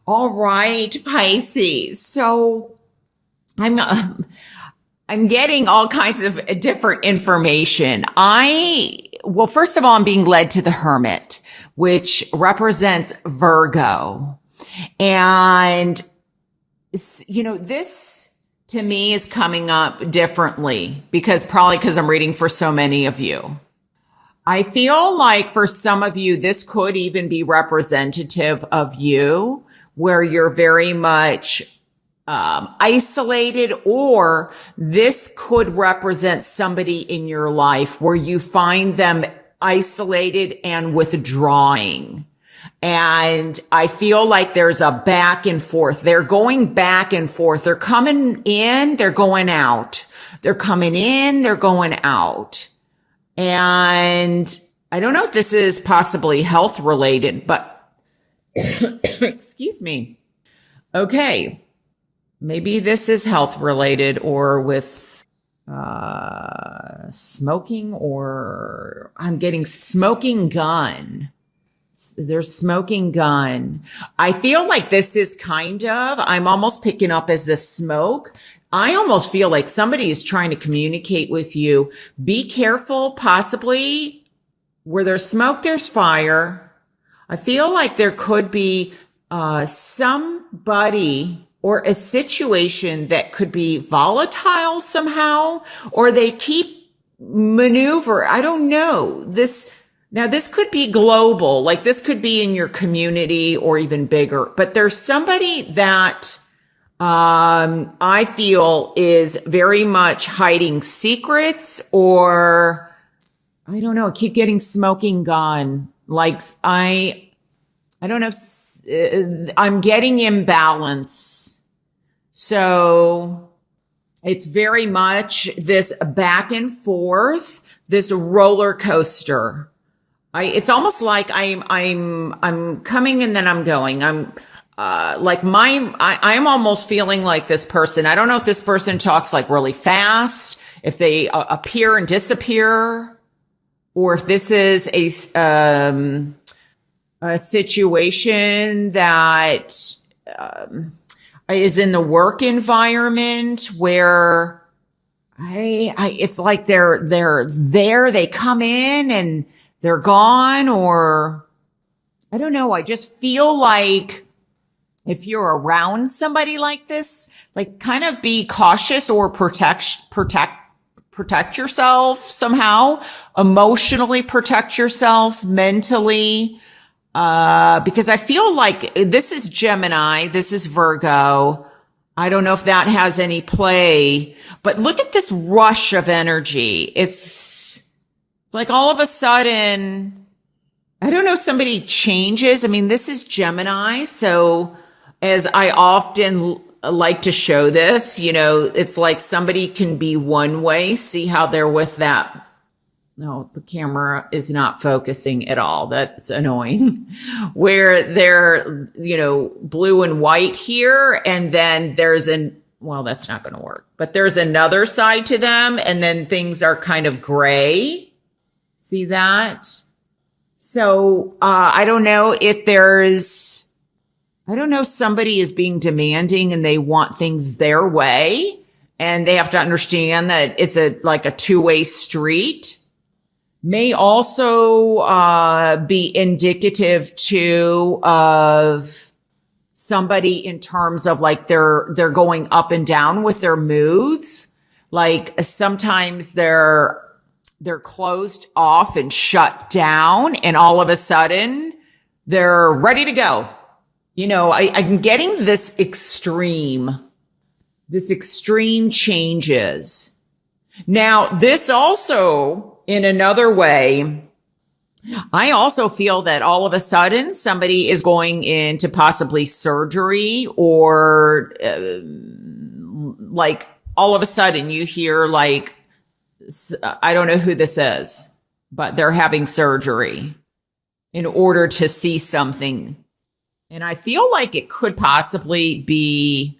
All right, Pisces. So I'm I'm getting all kinds of different information. Well, first of all, I'm being led to the Hermit, which represents Virgo. And this to me is coming up differently because I'm reading for so many of you. I feel like for some of you, this could even be representative of you, where you're very much isolated, or this could represent somebody in your life where you find them isolated and withdrawing. And I feel like there's a back and forth. They're going back and forth. They're coming in, they're going out. They're coming in, they're going out. And I don't know if this is possibly health related, but excuse me. Okay. Maybe this is health related or with smoking, or I'm getting smoking gun. There's smoking gun. I feel like this is I'm almost picking up as the smoke. I almost feel like somebody is trying to communicate with you. Be careful, possibly where there's smoke, there's fire. I feel like there could be somebody or a situation that could be volatile somehow, or they keep maneuver. I don't know. This could be global, like this could be in your community or even bigger, but there's somebody that I feel is very much hiding secrets, or I don't know, I keep getting smoking gun. Like I don't know if I'm getting imbalance. So it's very much this back and forth, this roller coaster. It's almost like I'm coming and then I'm going. I'm almost feeling like this person. I don't know if this person talks like really fast, if they appear and disappear, or if this is a situation that is in the work environment where it's like they're there, they come in and they're gone, or I don't know. I just feel like if you're around somebody like this, like kind of be cautious or protect yourself somehow, emotionally protect yourself, mentally. Because I feel like this is Gemini, this is Virgo. I don't know if that has any play, but look at this rush of energy. It's like all of a sudden, I don't know, somebody changes. I mean, this is Gemini. So as I often like to show this, it's like somebody can be one way. See how they're with that. No, the camera is not focusing at all. That's annoying. Where they're, blue and white here. And then well, that's not going to work, but there's another side to them. And then things are kind of gray. See that? So, I don't know if somebody is being demanding and they want things their way, and they have to understand that it's like a two-way street. May also be indicative too of somebody in terms of like they're going up and down with their moods. Like sometimes they're closed off and shut down, and all of a sudden they're ready to go. I'm getting this extreme changes. Now, this also, in another way, I also feel that all of a sudden somebody is going into possibly surgery, or like all of a sudden you hear like, I don't know who this is, but they're having surgery in order to see something. And I feel like it could possibly be,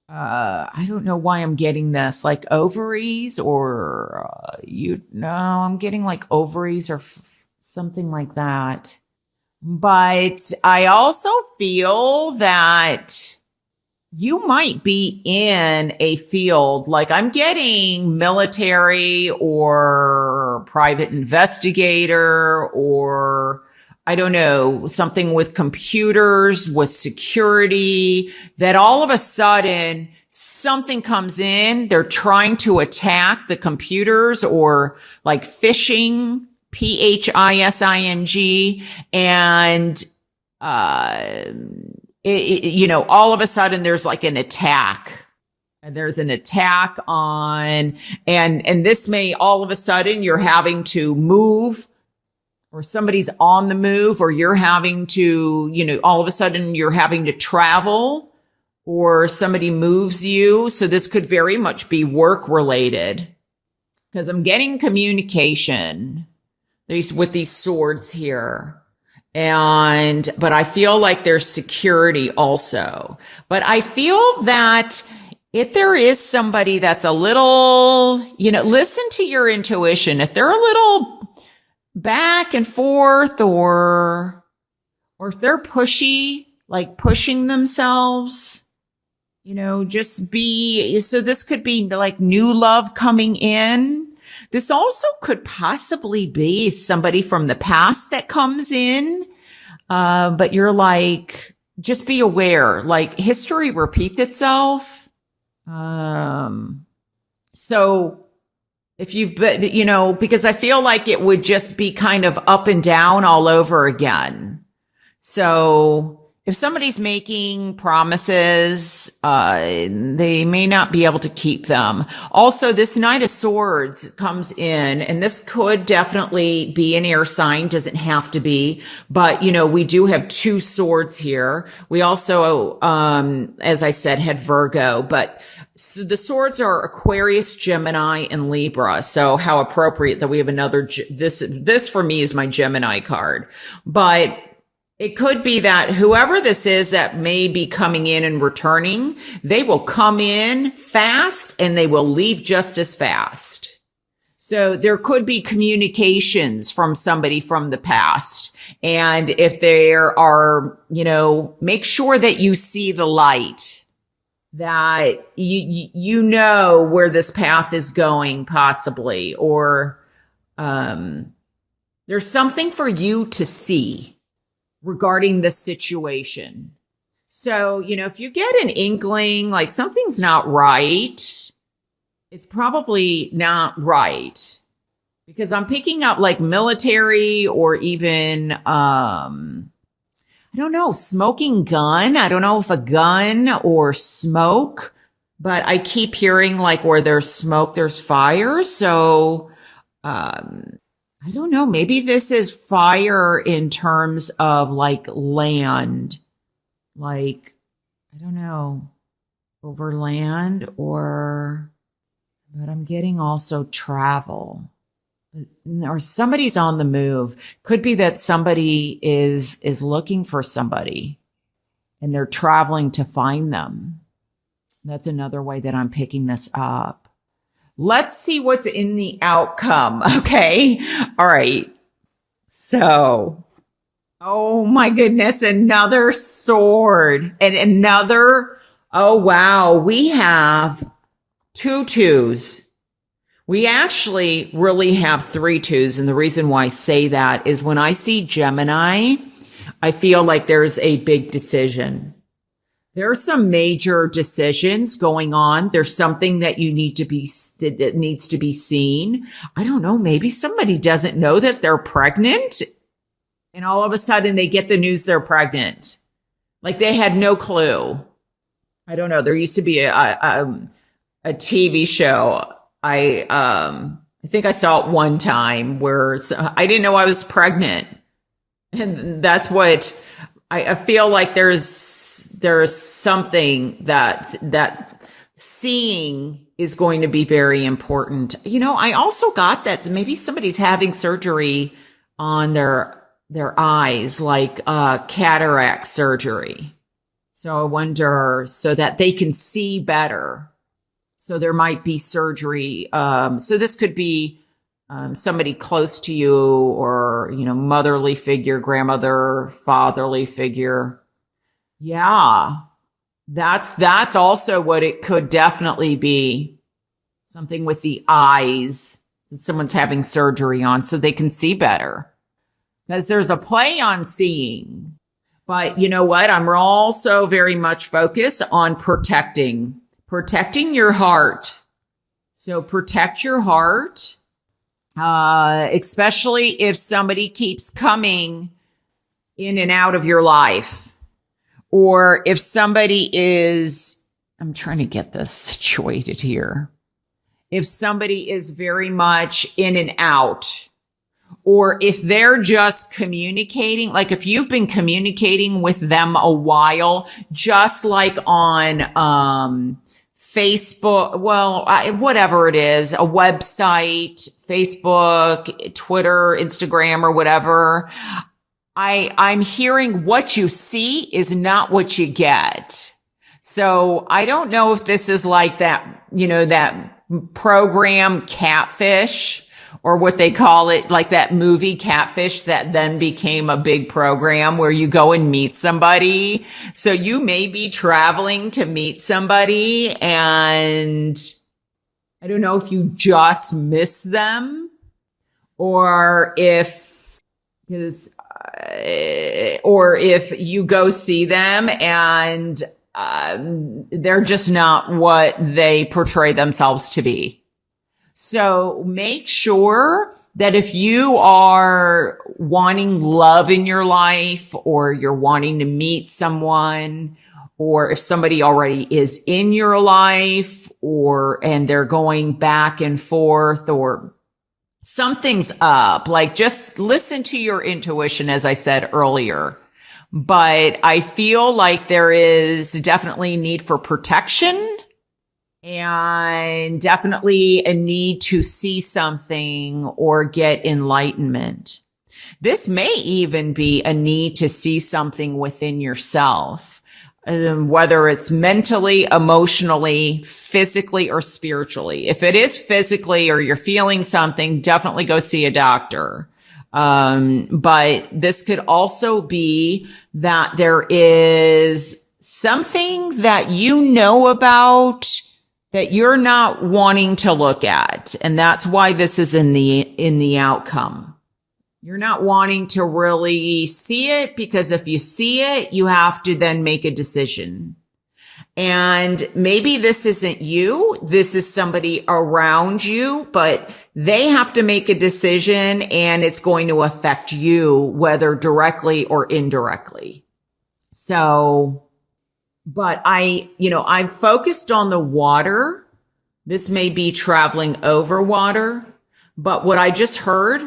I don't know why I'm getting this, like ovaries, or I'm getting like ovaries or something like that. But I also feel that you might be in a field like I'm getting military or private investigator, or I don't know, something with computers, with security, that all of a sudden something comes in. They're trying to attack the computers, or like phishing, PHISING, and uh all of a sudden there's like an attack, and there's an attack on, and this may, all of a sudden you're having to move, or somebody's on the move, or you're having to, all of a sudden you're having to travel, or somebody moves you. So this could very much be work related, because I'm getting communication with these swords here. But I feel like there's security also. But I feel that if there is somebody that's a little, listen to your intuition. If they're a little back and forth, or if they're pushy, like pushing themselves, just be, so this could be like new love coming in. This also could possibly be somebody from the past that comes in. But you're like, just be aware, like history repeats itself. So if you've been, because I feel like it would just be kind of up and down all over again. So if somebody's making promises, they may not be able to keep them. Also, this Knight of Swords comes in, and this could definitely be an air sign, doesn't have to be, but we do have 2 swords here. We also, as I said, had Virgo, but so the swords are Aquarius, Gemini, and Libra. So how appropriate that we have another, this for me is my Gemini card, but it could be that whoever this is that may be coming in and returning, they will come in fast and they will leave just as fast. So there could be communications from somebody from the past. And if there are, make sure that you see the light, that you know where this path is going possibly, or there's something for you to see regarding the situation. So, if you get an inkling, like something's not right, it's probably not right, because I'm picking up like military, or even, I don't know, smoking gun. I don't know if a gun or smoke, but I keep hearing like where there's smoke, there's fire. So, I don't know. Maybe this is fire in terms of like land, like, I don't know, over land, but I'm getting also travel, or somebody's on the move. Could be that somebody is looking for somebody and they're traveling to find them. That's another way that I'm picking this up. Let's see what's in the outcome. Okay. All right. So, oh my goodness, another sword and another. Oh, wow. We have 2 2s. We actually really have 3 2s. And the reason why I say that is when I see Gemini, I feel like there's a big decision. There are some major decisions going on. There's something that that needs to be seen. I don't know. Maybe somebody doesn't know that they're pregnant, and all of a sudden they get the news they're pregnant. Like they had no clue. I don't know. There used to be a TV show. I think I saw it one time where I didn't know I was pregnant. And that's what I feel like there's something that seeing is going to be very important. I also got that maybe somebody's having surgery on their eyes, like cataract surgery. So I wonder, so that they can see better. So there might be surgery. So this could be somebody close to you, or, motherly figure, grandmother, fatherly figure. Yeah, that's also what it could definitely be. Something with the eyes that someone's having surgery on so they can see better. Because there's a play on seeing. But you know what? I'm also very much focused on protecting your heart. So protect your heart, especially if somebody keeps coming in and out of your life. Or if somebody is, I'm trying to get this situated here. If somebody is very much in and out, or if they're just communicating, like if you've been communicating with them a while, just like on Facebook, whatever it is, a website, Facebook, Twitter, Instagram, or whatever, I'm hearing what you see is not what you get. So I don't know if this is like that, that program Catfish, or what they call it, like that movie Catfish that then became a big program where you go and meet somebody. So you may be traveling to meet somebody, and I don't know if you just miss them, or if you go see them and they're just not what they portray themselves to be. So make sure that if you are wanting love in your life, or you're wanting to meet someone, or if somebody already is in your life, and they're going back and forth, or something's up, like just listen to your intuition, as I said earlier. But I feel like there is definitely need for protection, and definitely a need to see something or get enlightenment. This may even be a need to see something within yourself, whether it's mentally, emotionally, physically, or spiritually. If it is physically, or you're feeling something, definitely go see a doctor. But this could also be that there is something that you know about that you're not wanting to look at. And that's why this is in the outcome. You're not wanting to really see it, because if you see it, you have to then make a decision. And maybe this isn't you. This is somebody around you, but they have to make a decision, and it's going to affect you, whether directly or indirectly. So, but I'm focused on the water. This may be traveling over water, but what I just heard,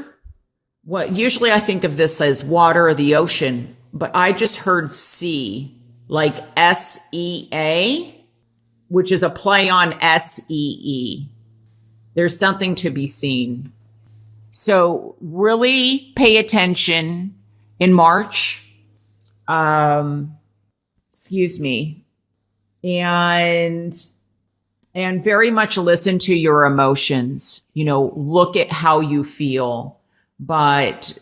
what usually I think of this as water or the ocean, but I just heard sea, like SEA, which is a play on SEE. There's something to be seen. So really pay attention in March. And very much listen to your emotions, look at how you feel. But,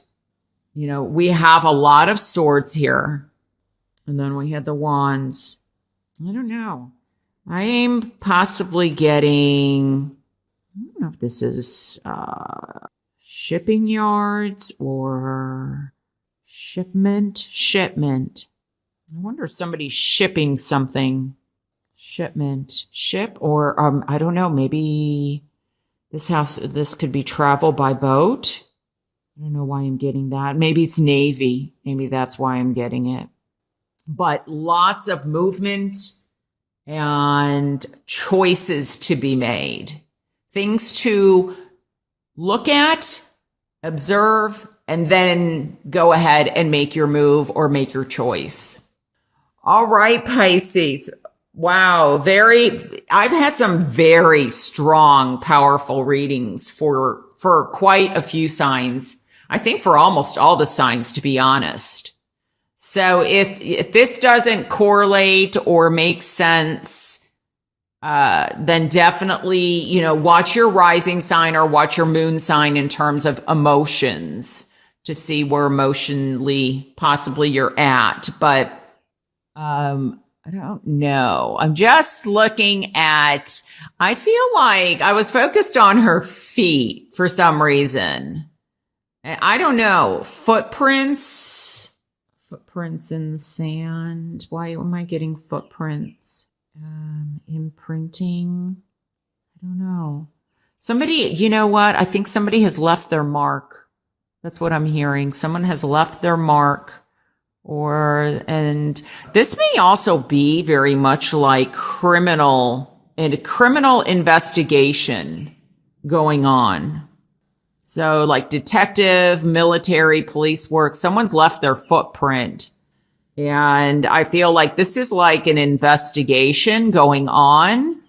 we have a lot of swords here. And then we had the wands. I don't know. I am possibly getting, I don't know if this is shipping yards or shipment. I wonder if somebody's shipping something. Ship, or I don't know, maybe this could be travel by boat. I don't know why I'm getting that. Maybe it's Navy. Maybe that's why I'm getting it. But lots of movement and choices to be made. Things to look at, observe, and then go ahead and make your move or make your choice. All right, Pisces. Wow. I've had some very strong, powerful readings for quite a few signs. I think for almost all the signs, to be honest. So if this doesn't correlate or make sense, then definitely, watch your rising sign or watch your moon sign in terms of emotions to see where emotionally possibly you're at. But I don't know. I'm just looking at, I feel like I was focused on her feet for some reason. I don't know. Footprints in the sand. Why am I getting footprints? Imprinting. I don't know. Somebody, you know what? I think somebody has left their mark. That's what I'm hearing. Someone has left their mark. And this may also be very much like criminal investigation going on. So like detective, military, police work, someone's left their footprint. And I feel like this is like an investigation going on.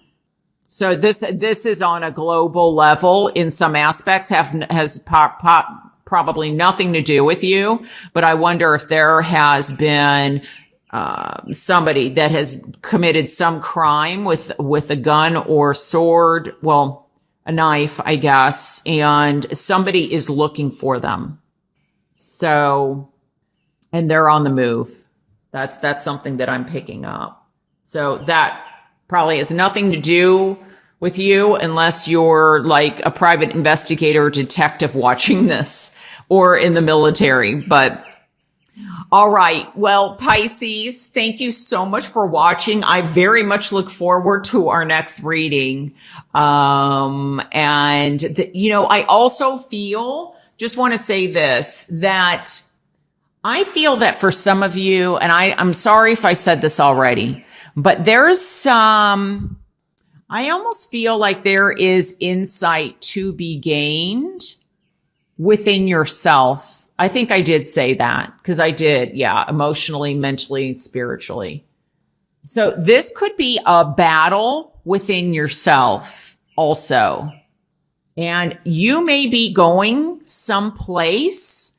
So this is on a global level in some aspects, has probably nothing to do with you. But I wonder if there has been somebody that has committed some crime with a gun or sword, well, a knife, I guess, and somebody is looking for them. So, and they're on the move. That's something that I'm picking up. So that probably has nothing to do with you unless you're like a private investigator or detective watching this or in the military. But all right. Well, Pisces, thank you so much for watching. I very much look forward to our next reading. I also feel, just want to say this, that I feel that for some of you, and I'm sorry if I said this already, but there's some, I almost feel like there is insight to be gained within yourself. I think I did say that because I did. Yeah. Emotionally, mentally, spiritually. So this could be a battle within yourself also. And you may be going someplace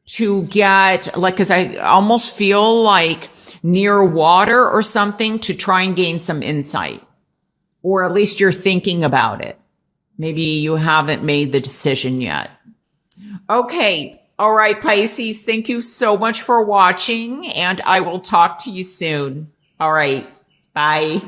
to get, like, because I almost feel like near water or something to try and gain some insight. Or at least you're thinking about it. Maybe you haven't made the decision yet. Okay. All right, Pisces. Thank you so much for watching, and I will talk to you soon. All right. Bye.